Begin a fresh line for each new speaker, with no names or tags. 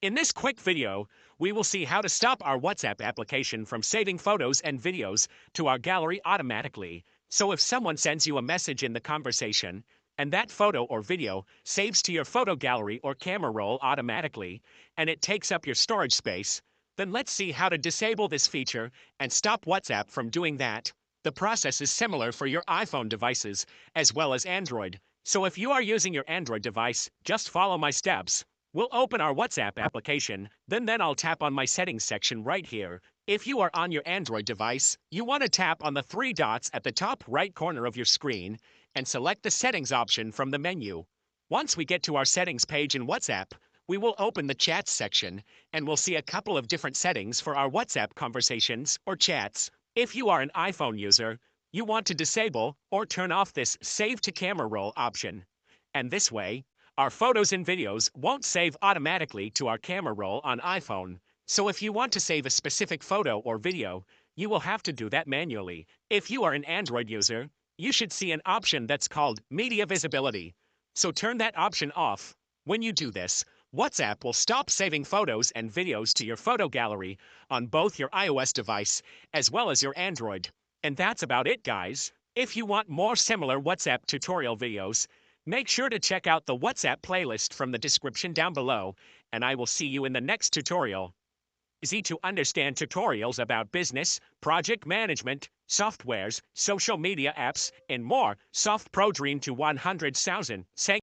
In this quick video, we will see how to stop our WhatsApp application from saving photos and videos to our gallery automatically. So if someone sends you a message in the conversation, and that photo or video saves to your photo gallery or camera roll automatically, and it takes up your storage space, then let's see how to disable this feature and stop WhatsApp from doing that. The process is similar for your iPhone devices as well as Android. So if you are using your Android device, just follow my steps. We'll open our WhatsApp application, then I'll tap on my settings section right here. If you are on your Android device, you want to tap on the three dots at the top right corner of your screen and select the settings option from the menu. Once we get to our settings page in WhatsApp, we will open the chats section and we'll see a couple of different settings for our WhatsApp conversations or chats. If you are an iPhone user, you want to disable or turn off this Save to Camera Roll option. And this way, our photos and videos won't save automatically to our camera roll on iPhone. So if you want to save a specific photo or video, you will have to do that manually. If you are an Android user, you should see an option that's called Media Visibility. So turn that option off. When you do this, WhatsApp will stop saving photos and videos to your photo gallery on both your iOS device as well as your Android. And that's about it, guys. If you want more similar WhatsApp tutorial videos, make sure to check out the WhatsApp playlist from the description down below, and I will see you in the next tutorial. Easy to understand tutorials about business, project management, softwares, social media apps, and more. Softpro Dream to 100,000.